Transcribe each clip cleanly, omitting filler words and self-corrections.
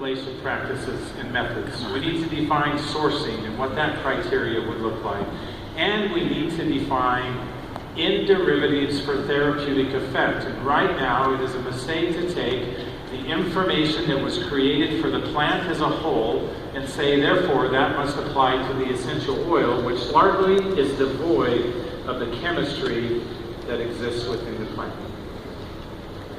formulation practices and methods. We need to define sourcing and what that criteria would look like. And we need to define end derivatives for therapeutic effect. And right now, it is a mistake to take the information that was created for the plant as a whole and say, therefore, that must apply to the essential oil, which largely is devoid of the chemistry that exists within the plant.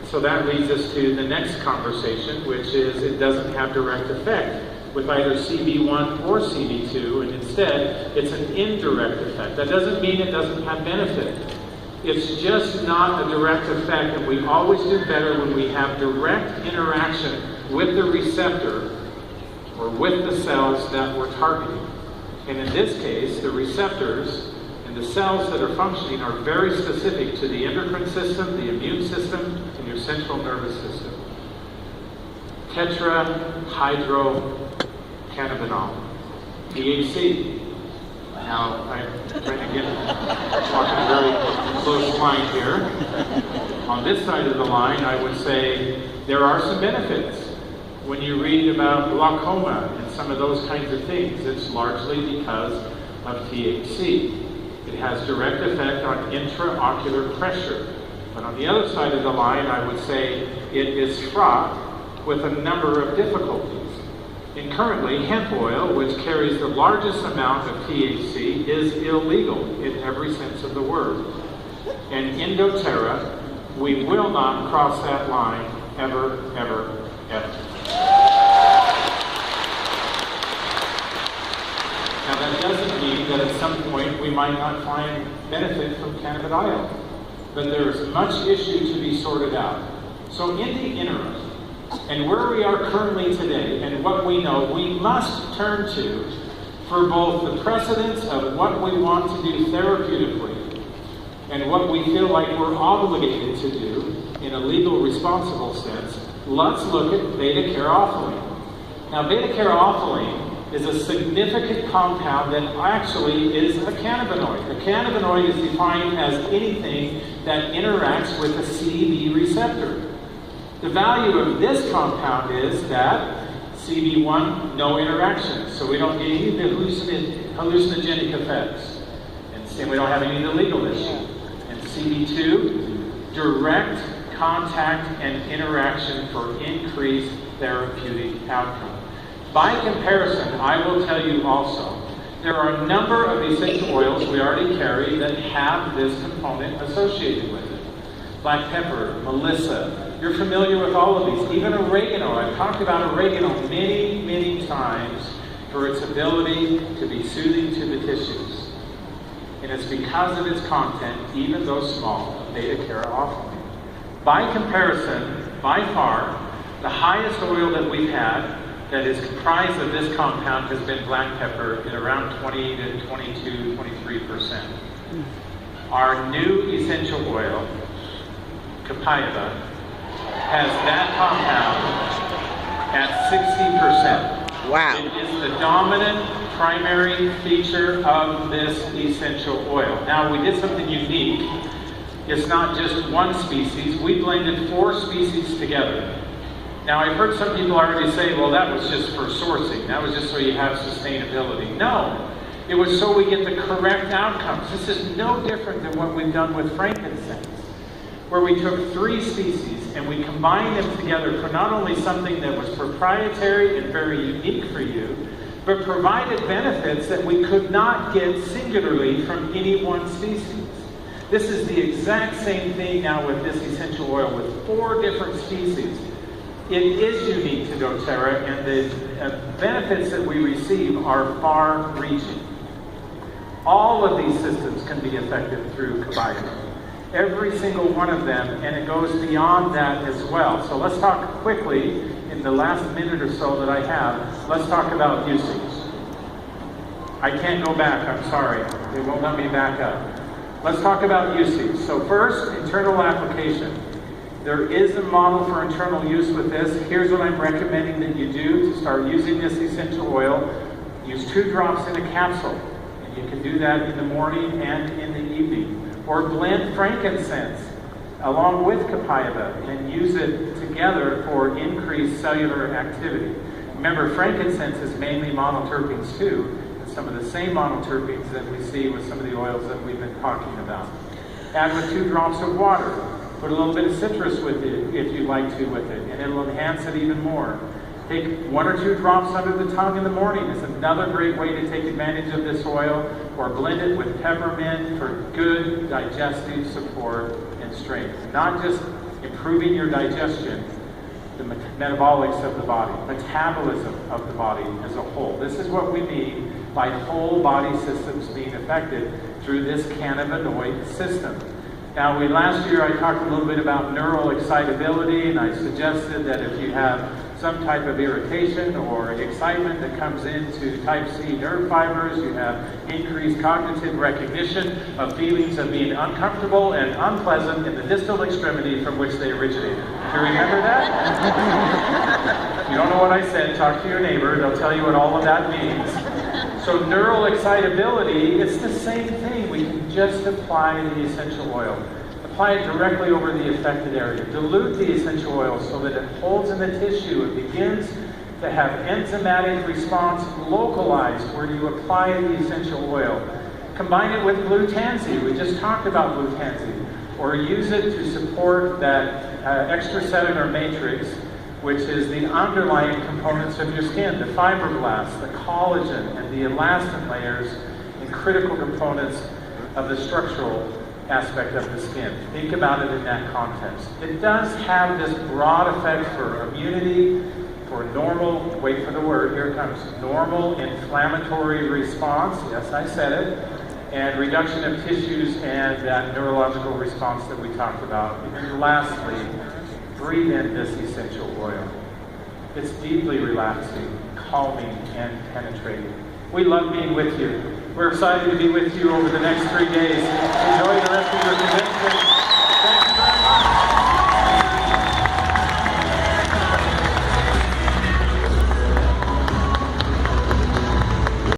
So that leads us to the next conversation, which is it doesn't have direct effect with either CB1 or CB2, and instead it's an indirect effect. That doesn't mean it doesn't have benefit. It's just not a direct effect, and we always do better when we have direct interaction with the receptor or with the cells that we're targeting. And in this case, the receptors and the cells that are functioning are very specific to the endocrine system, the immune system, and your central nervous system. Tetrahydrocannabinol, THC. Now, I'm trying to get walking a very close line here. On this side of the line, I would say there are some benefits. When you read about glaucoma and some of those kinds of things, it's largely because of THC. It has direct effect on intraocular pressure. But on the other side of the line, I would say it is fraught with a number of difficulties. And currently, hemp oil, which carries the largest amount of THC, is illegal in every sense of the word. And in doTERRA, we will not cross that line ever, ever, ever. Now that doesn't mean that at some point we might not find benefit from cannabidiol, but there's much issue to be sorted out. So in the interim, and where we are currently today, and what we know, we must turn to for both the precedence of what we want to do therapeutically and what we feel like we're obligated to do in a legal responsible sense. Let's look at beta-caryophyllene. Now, beta-caryophyllene is a significant compound that actually is a cannabinoid. A cannabinoid is defined as anything that interacts with a CB receptor. The value of this compound is that CB1, no interaction, so we don't get any of the hallucinogenic effects. And we don't have any of the legal issue. And CB2, direct contact and interaction for increased therapeutic outcome. By comparison, I will tell you also, there are a number of essential oils we already carry that have this component associated with it. Black pepper, melissa, you're familiar with all of these. Even oregano, I've talked about oregano many, many times for its ability to be soothing to the tissues. And it's because of its content, even though small, of beta-caryophyllene. By comparison, by far, the highest oil that we've had that is comprised of this compound has been black pepper at around 20 to 22, 23%. Our new essential oil, Copaiba, has that compound at 60%. Wow. It is the dominant primary feature of this essential oil. Now, we did something unique. It's not just one species. We blended 4 species together. Now, I've heard some people already say, well, that was just for sourcing. That was just so you have sustainability. No, it was so we get the correct outcomes. This is no different than what we've done with frankincense, where we took 3 species and we combined them together for not only something that was proprietary and very unique for you, but provided benefits that we could not get singularly from any one species. This is the exact same thing now with this essential oil with 4 different species. It is unique to doTERRA, and the benefits that we receive are far-reaching. All of these systems can be affected through Copaiba. Every single one of them, and it goes beyond that as well. So let's talk quickly, in the last minute or so that I have, let's talk about usage. I can't go back, I'm sorry. They won't let me back up. Let's talk about usage. So first, internal application. There is a model for internal use with this. Here's what I'm recommending that you do to start using this essential oil. Use 2 drops in a capsule. And you can do that in the morning and in the evening. Or blend frankincense along with Copaiba and use it together for increased cellular activity. Remember, frankincense is mainly monoterpenes too, and some of the same monoterpenes that we see with some of the oils that we've been talking about. Add with 2 drops of water. Put a little bit of citrus with it if you like to with it, and it'll enhance it even more. Take 1 or 2 drops under the tongue in the morning. It's another great way to take advantage of this oil, or blend it with peppermint for good digestive support and strength. Not just improving your digestion, the metabolics of the body, metabolism of the body as a whole. This is what we mean by whole body systems being affected through this cannabinoid system. Now, last year I talked a little bit about neural excitability, and I suggested that if you have some type of irritation or excitement that comes into type C nerve fibers, you have increased cognitive recognition of feelings of being uncomfortable and unpleasant in the distal extremity from which they originated. Do you remember that? If you don't know what I said, talk to your neighbor. They'll tell you what all of that means. So neural excitability, it's the same thing. We can just apply the essential oil. Apply it directly over the affected area. Dilute the essential oil so that it holds in the tissue. It begins to have enzymatic response localized where you apply the essential oil. Combine it with blue tansy. We just talked about blue tansy. Or use it to support that extracellular matrix, which is the underlying components of your skin, the fibroblasts, the collagen, and the elastin layers, and critical components of the structural aspect of the skin. Think about it in that context. It does have this broad effect for immunity, for normal, wait for the word, here it comes, normal inflammatory response, yes, I said it, and reduction of tissues and that neurological response that we talked about. And lastly, breathe in this essential oil. It's deeply relaxing, calming, and penetrating. We love being with you. We're excited to be with you over the next 3 days. Enjoy the rest of your convention.